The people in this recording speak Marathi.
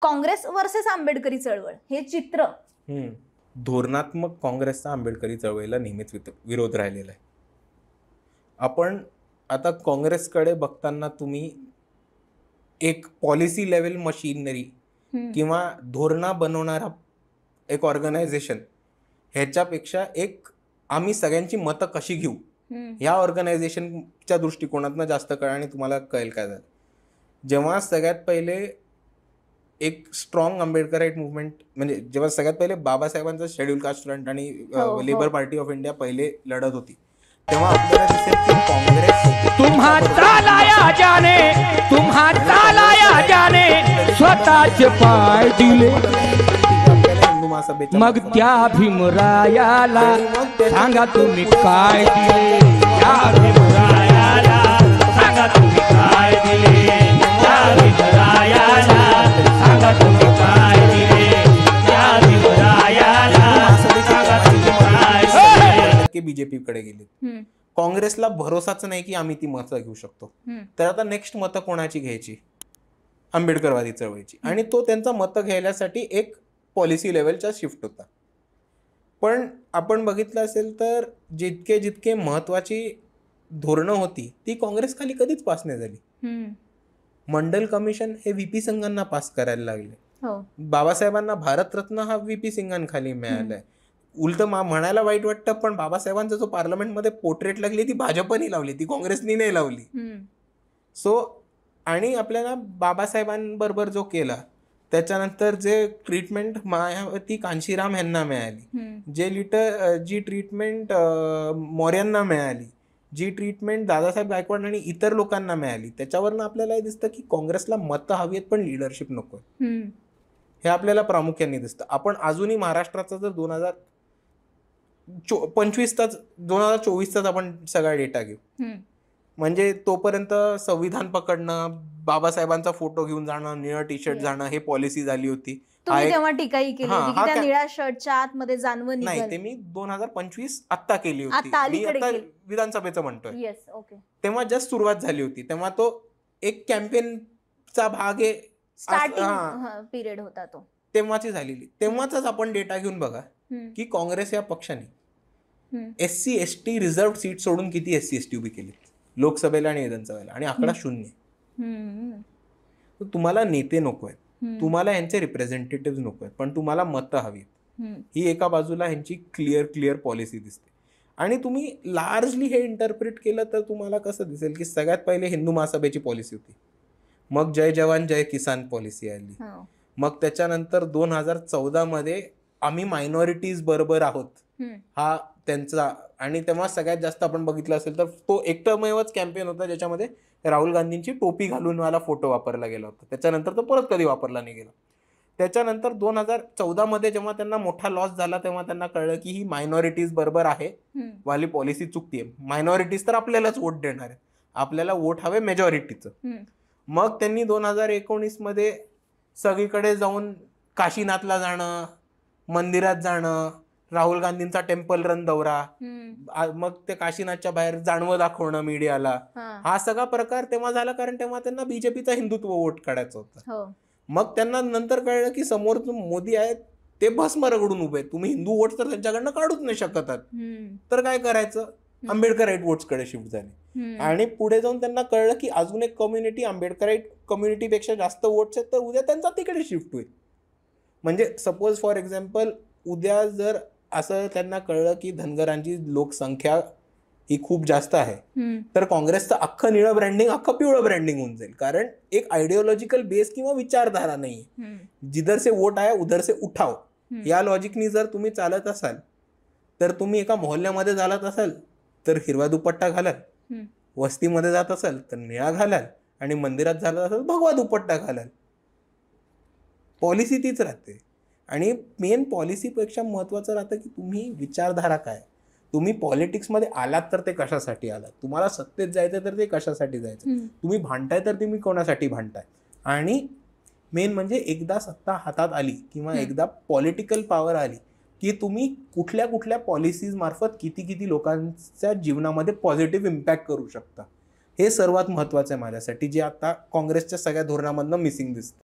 काँग्रेस वर्सेस आंबेडकरी चळवळ हे चित्र धोरणात्मक काँग्रेसचा आंबेडकरी चळवळीला नेहमीच विरोध राहिलेला आहे. आपण आता काँग्रेसकडे बघताना तुम्ही एक पॉलिसी लेवल मशिनरी किंवा धोरणा बनवणारा एक ऑर्गनायझेशन ह्याच्यापेक्षा एक आम्ही सगळ्यांची मतं कशी घेऊ ह्या ऑर्गनायझेशनच्या दृष्टिकोनातनं जास्त कळ. आणि तुम्हाला कळेल काय झालं जेव्हा सगळ्यात पहिले एक स्ट्रॉंग आंबेडकराईट मुवमेंट, म्हणजे जेव्हा सगळ्यात पहिले बाबासाहेबांचं शेड्यूल कास्ट फ्रंट आणि लेबर पार्टी ऑफ इंडिया पहिले लढत होती, तेव्हा आपल्याला दिसेल की काँग्रेस तुम्हा जाने स्वतःचे पाय दिले, हिंदू महासभेच्या मग त्या भीमरायाला सांगा तुम्ही काय दिले, त्या भीमरायाला सांगा तुम्ही काय दिले, त्या भीमरायाला सांगा तुम्ही काय दिले, त्या भीमरायाला सांगा तुम्ही काय दिले. बीजेपी कडे गेले. काँग्रेसला भरोसाच नाही की आम्ही ती मतं घेऊ शकतो. तर आता नेक्स्ट मतं कोणाची घ्यायची? आंबेडकरवादी चळवळीची. आणि तो त्यांचा मतं घ्यायसाठी एक पॉलिसी लेवलचा शिफ्ट होता. पण आपण बघितलं असेल तर जितके जितके महत्वाची धोरणं होती ती काँग्रेस खाली कधीच पास नाही झाली. मंडल कमिशन हे व्हीपी सिंगांना पास करायला लागले. बाबासाहेबांना भारतरत्न हा व्हीपी सिंगांखाली मिळालाय. उलट म्हणायला वाईट वाटतं, पण बाबासाहेबांचा जो पार्लमेंटमध्ये पोर्ट्रेट लागली ती भाजपनी लावली, ती काँग्रेसनी नाही लावली. सो आणि आपल्याला बाबासाहेबांबरोबर जो केला त्याच्यानंतर जे ट्रीटमेंट मायावती कांशीराम यांना मिळाली, जी ट्रीटमेंट मौर्यांना मिळाली, जी ट्रीटमेंट दादासाहेब गायकवाड आणि इतर लोकांना मिळाली, त्याच्यावरनं आपल्याला हे दिसतं की काँग्रेसला मतं हवी आहेत पण लिडरशिप नको. हे आपल्याला प्रामुख्याने दिसतं. आपण अजूनही महाराष्ट्राचा जर 2024चा आपण सगळा डेटा घेऊ, म्हणजे तोपर्यंत संविधान पकडणं, बाबासाहेबांचा फोटो घेऊन जाणं, निळं टी शर्ट जाणं हे पॉलिसी झाली होती. तुम्ही तेव्हा टीकाही केली होती की त्या निळ्या शर्टच्या आतमध्ये जानवं नाही, ते मी 2025 आत्ता केली होती. मी आता विधानसभेचं म्हणतोय. तेव्हा जस्ट सुरुवात झाली होती, तेव्हा तो एक कॅम्पेनचा भाग आहे, स्टार्टिंग पिरियड होता तो, तेव्हाची झालेली. तेव्हाच आपण डेटा घेऊन बघा की काँग्रेस या पक्षाने SC ST रिझर्व्ह सीट सोडून किती SC ST उभी केली लोकसभेला आणि विधानसभेला, आणि आकडा 0. तुम्हाला नेते नको आहेत, तुम्हाला यांचे रिप्रेझेंटेटिव्ह नको आहेत, पण तुम्हाला मतं हवी आहेत. ही एका बाजूला ह्यांची क्लिअर पॉलिसी दिसते. आणि तुम्ही लार्जली हे इंटरप्रिट केलं तर तुम्हाला कसं दिसेल की सगळ्यात पहिले हिंदू महासभेची पॉलिसी होती, मग जय जवान जय किसान पॉलिसी आली, मग त्याच्यानंतर 2014 मध्ये आम्ही मायनॉरिटीज बरोबर आहोत हा त्यांचा. आणि तेव्हा सगळ्यात जास्त आपण बघितलं असेल तर तो एकमेवच कॅम्पेन होता ज्याच्यामध्ये राहुल गांधींची टोपी घालून वाला फोटो वापरला गेला होता. त्याच्यानंतर तो परत कधी वापरला नाही गेला. त्याच्यानंतर 2014 मध्ये जेव्हा त्यांना मोठा लॉस झाला तेव्हा त्यांना कळलं की ही मायनॉरिटीज बरोबर आहे वाली पॉलिसी चुकतीये. मायनॉरिटीज तर आपल्यालाच वोट देणार आहे, आपल्याला वोट हवे मेजॉरिटीचं. मग त्यांनी 2019 मध्ये सगळीकडे जाऊन काशीनाथला जाणं, मंदिरात जाणं, राहुल गांधींचा टेम्पल रन दौरा, मग ते काशीनाथच्या बाहेर जानवं दाखवणं मीडियाला, हा सगळा प्रकार तेव्हा झाला कारण तेव्हा त्यांना बीजेपीचा हिंदुत्व वोट काढायचं होतं. मग त्यांना नंतर कळलं की समोर मोदी आहेत ते भस्म रगडून उभे, तुम्ही हिंदू वोट तर त्यांच्याकडनं काढूच नाही शकत, तर काय करायचं? आंबेडकराईट वोट्सकडे शिफ्ट झाले. आणि पुढे जाऊन त्यांना कळलं की अजून एक कम्युनिटी आंबेडकराईट कम्युनिटीपेक्षा जास्त वोट्स आहेत, तर उद्या त्यांचा तिकडे शिफ्ट होईल. म्हणजे सपोज फॉर एक्झाम्पल उद्या जर असं त्यांना कळलं की धनगरांची लोकसंख्या ही खूप जास्त आहे, तर काँग्रेसचं अख्खं निळं ब्रँडिंग अख्खं पिवळं ब्रँडिंग होऊन जाईल. कारण एक आयडिओलॉजिकल बेस किंवा विचारधारा नाही. जिधर से वोट आया उधर से उठाव या लॉजिकनी जर तुम्ही चालत असाल, तर तुम्ही एका मोहल्ल्यामध्ये चालत असाल तर हिरवा दुपट्टा घालाल, वस्तीमध्ये जात असाल तर निळा घालाल, आणि मंदिरात झालं असेल भगवा दुपट्टा घालाल. पॉलिसी तीच राहते. आणि मेन पॉलिसीपेक्षा महत्वाचं राहतं की तुम्ही विचारधारा काय, तुम्ही पॉलिटिक्समध्ये आलात तर ते कशासाठी आलात, तुम्हाला सत्तेत जायचं तर ते कशासाठी जायचं, तुम्ही भांडताय तर तुम्ही कोणासाठी भांडताय. आणि मेन म्हणजे एकदा सत्ता हातात आली किंवा एकदा पॉलिटिकल पॉवर आली की तुम्ही कुठल्या कुठल्या पॉलिसीज मार्फत किती लोकांच्या जीवनामध्ये पॉझिटिव्ह इम्पॅक्ट करू शकता, हे सर्वात महत्वाचं आहे माझ्यासाठी, जे आता काँग्रेसच्या सगळ्या धोरणामधनं मिसिंग दिसतं.